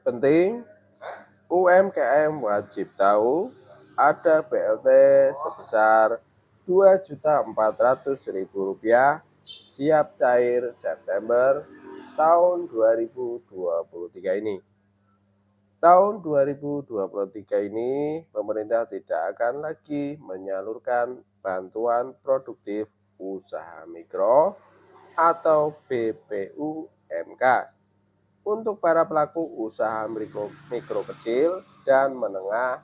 Penting, UMKM wajib tahu ada BLT sebesar Rp2.400.000 siap cair September tahun 2023 ini. Tahun 2023 ini, pemerintah tidak akan lagi menyalurkan bantuan produktif usaha mikro atau BPUMK untuk para pelaku usaha mikro kecil dan menengah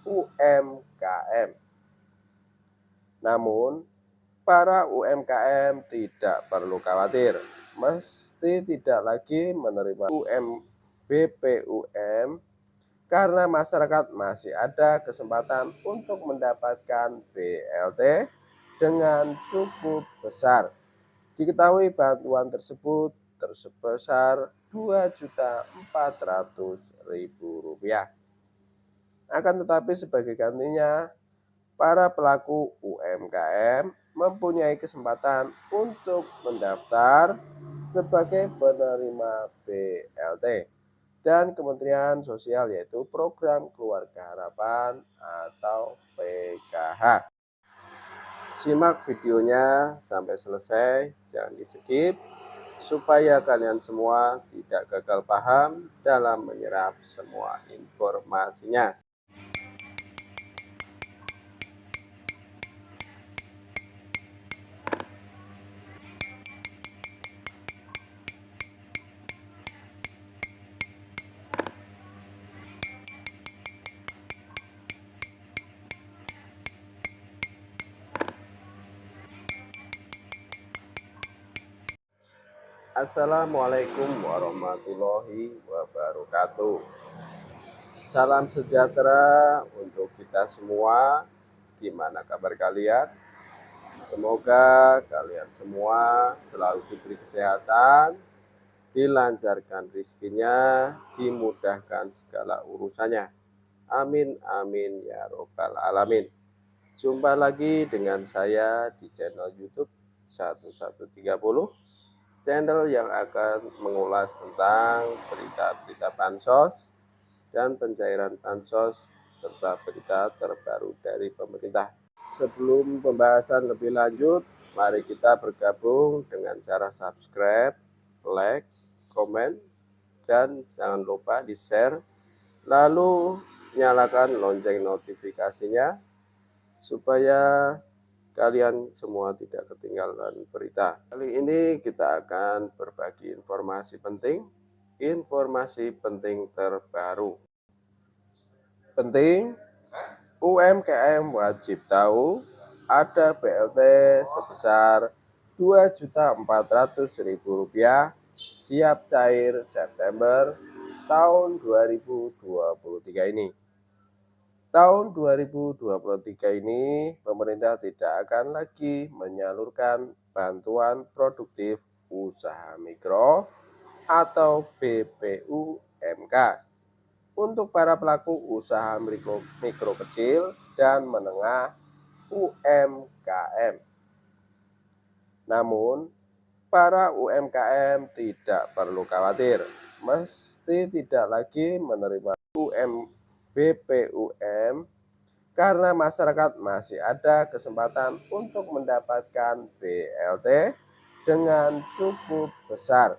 UMKM. Namun, para UMKM tidak perlu khawatir, mesti tidak lagi menerima BPUM karena masyarakat masih ada kesempatan untuk mendapatkan BLT dengan cukup besar. Diketahui bantuan tersebut sebesar Rp2.400.000. Akan tetapi sebagai gantinya, para pelaku UMKM mempunyai kesempatan untuk mendaftar sebagai penerima BLT dan Kementerian Sosial, yaitu Program Keluarga Harapan atau PKH. Simak videonya sampai selesai, jangan di-skip, supaya kalian semua tidak gagal paham dalam menyerap semua informasinya. Assalamualaikum warahmatullahi wabarakatuh. Salam sejahtera untuk kita semua. Gimana kabar kalian? Semoga kalian semua selalu diberi kesehatan, dilancarkan rezekinya, dimudahkan segala urusannya. Amin amin ya robbal alamin. Jumpa lagi dengan saya di channel YouTube 1130, channel yang akan mengulas tentang berita-berita bansos dan pencairan bansos serta berita terbaru dari pemerintah. Sebelum pembahasan lebih lanjut, mari kita bergabung dengan cara subscribe, like, komen, dan jangan lupa di-share, lalu nyalakan lonceng notifikasinya supaya kalian semua tidak ketinggalan berita. Kali ini kita akan berbagi informasi penting terbaru. Penting, UMKM wajib tahu ada BLT sebesar Rp2.400.000 siap cair September tahun 2023 ini. Tahun 2023 ini, pemerintah tidak akan lagi menyalurkan bantuan produktif usaha mikro atau BPUMK untuk para pelaku usaha mikro kecil dan menengah UMKM. Namun, para UMKM tidak perlu khawatir, mesti tidak lagi menerima BPUM karena masyarakat masih ada kesempatan untuk mendapatkan BLT dengan cukup besar.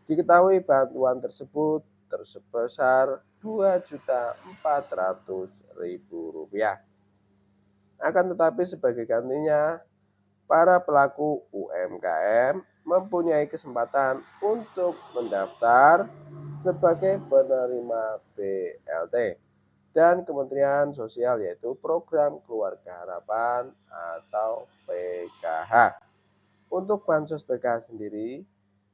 Diketahui bantuan tersebut sebesar Rp2.400.000. Akan tetapi sebagai gantinya, para pelaku UMKM mempunyai kesempatan untuk mendaftar sebagai penerima BLT dan Kementerian Sosial, yaitu Program Keluarga Harapan atau PKH. Untuk bansos PKH sendiri,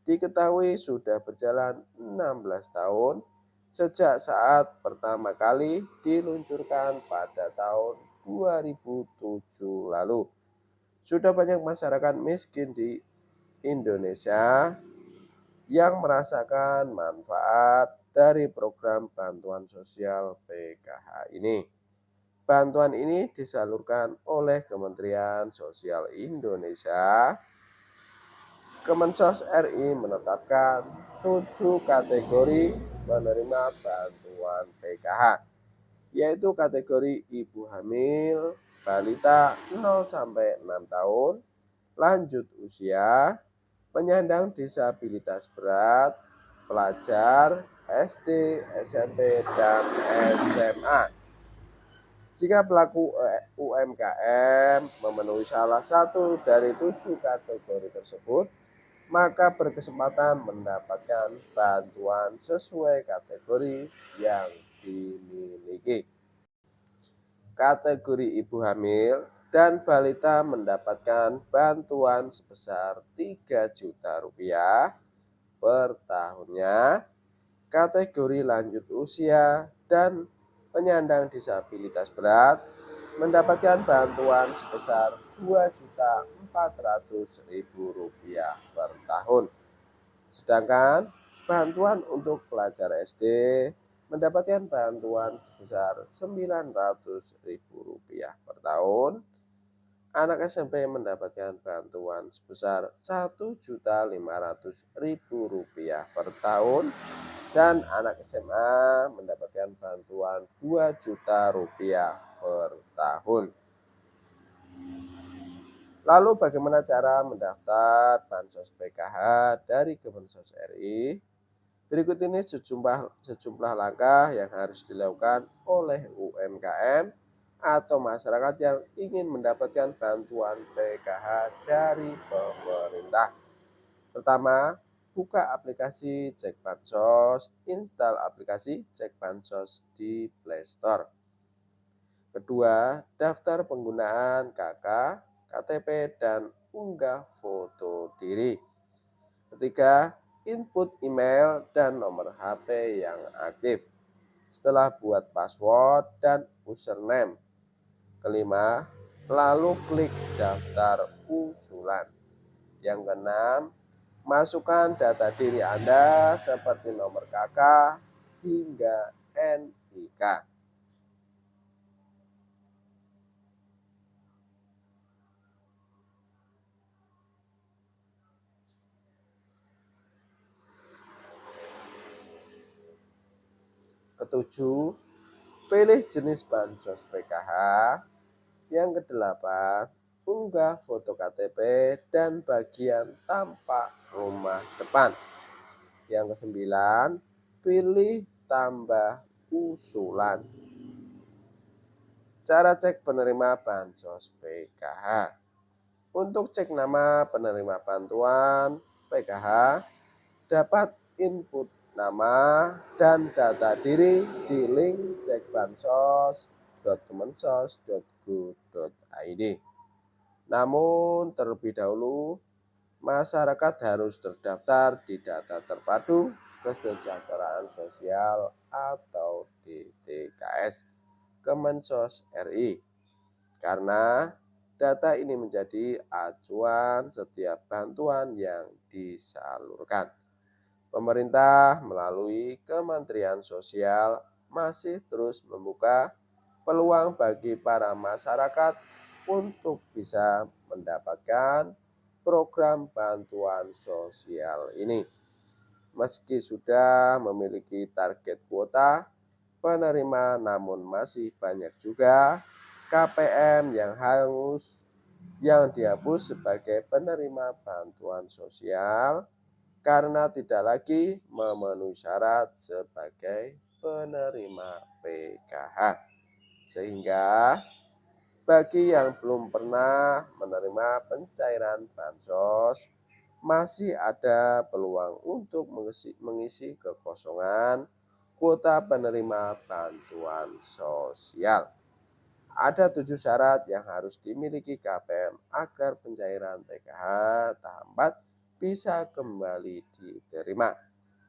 diketahui sudah berjalan 16 tahun sejak saat pertama kali diluncurkan pada tahun 2007 lalu. Sudah banyak masyarakat miskin di Indonesia yang merasakan manfaat dari program bantuan sosial PKH ini. Bantuan ini disalurkan oleh Kementerian Sosial Indonesia. Kemensos RI menetapkan 7 kategori menerima bantuan PKH, yaitu kategori ibu hamil, balita 0 sampai 6 tahun, lanjut usia, penyandang disabilitas berat, pelajar SD, SMP, dan SMA. Jika pelaku UMKM memenuhi salah satu dari 7 kategori tersebut, maka berkesempatan mendapatkan bantuan sesuai kategori yang dimiliki. Kategori ibu hamil dan balita mendapatkan bantuan sebesar 3 juta rupiah per tahunnya. Kategori lanjut usia dan penyandang disabilitas berat mendapatkan bantuan sebesar Rp2.400.000 per tahun. Sedangkan bantuan untuk pelajar SD mendapatkan bantuan sebesar Rp900.000 per tahun. Anak SMP mendapatkan bantuan sebesar Rp1.500.000 per tahun. Dan anak SMA mendapatkan bantuan Rp2 juta per tahun. Lalu bagaimana cara mendaftar Bansos PKH dari Kemensos RI? Berikut ini sejumlah langkah yang harus dilakukan oleh UMKM atau masyarakat yang ingin mendapatkan bantuan PKH dari pemerintah. Pertama, buka aplikasi Cek Bansos, install aplikasi Cek Bansos di Play Store. Kedua, daftar penggunaan KK, KTP, dan unggah foto diri. Ketiga, input email dan nomor HP yang aktif. Setelah buat password dan username. Kelima, lalu klik daftar usulan. Yang keenam, masukkan data diri Anda seperti nomor KK hingga NIK. Ketujuh, pilih jenis bansos PKH. Yang kedelapan, unggah foto KTP dan bagian tampak rumah depan. Yang kesembilan, pilih tambah usulan. Cara cek penerima bansos PKH. Untuk cek nama penerima bantuan PKH, dapat input nama dan data diri di link cekbansos.kemensos.go.id. Namun terlebih dahulu, masyarakat harus terdaftar di Data Terpadu Kesejahteraan Sosial atau DTKS Kemensos RI, karena data ini menjadi acuan setiap bantuan yang disalurkan. Pemerintah melalui Kementerian Sosial masih terus membuka peluang bagi para masyarakat untuk bisa mendapatkan program bantuan sosial ini. Meski sudah memiliki target kuota penerima, namun masih banyak juga KPM yang dihapus sebagai penerima bantuan sosial karena tidak lagi memenuhi syarat sebagai penerima PKH. Sehingga bagi yang belum pernah menerima pencairan bansos, masih ada peluang untuk mengisi kekosongan kuota penerima bantuan sosial. Ada 7 syarat yang harus dimiliki KPM agar pencairan PKH tahap 4 bisa kembali diterima.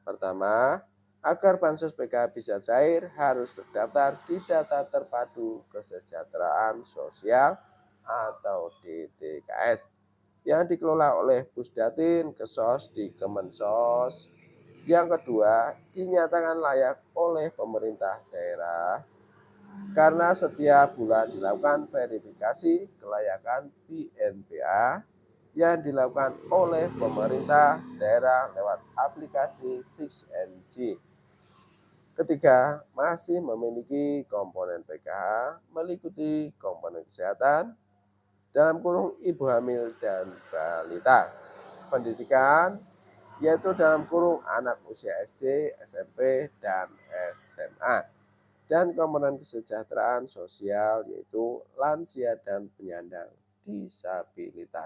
Pertama, agar bansos PKH bisa cair harus terdaftar di Data Terpadu Kesejahteraan Sosial atau DTKS yang dikelola oleh Pusdatin Kesos di Kemensos. Yang kedua, dinyatakan layak oleh pemerintah daerah karena setiap bulan dilakukan verifikasi kelayakan BNPA yang dilakukan oleh pemerintah daerah lewat aplikasi 6NG. Ketiga, masih memiliki komponen PKH meliputi komponen kesehatan dalam kurung ibu hamil dan balita, pendidikan yaitu dalam kurung anak usia SD, SMP, dan SMA, dan komponen kesejahteraan sosial yaitu lansia dan penyandang disabilitas.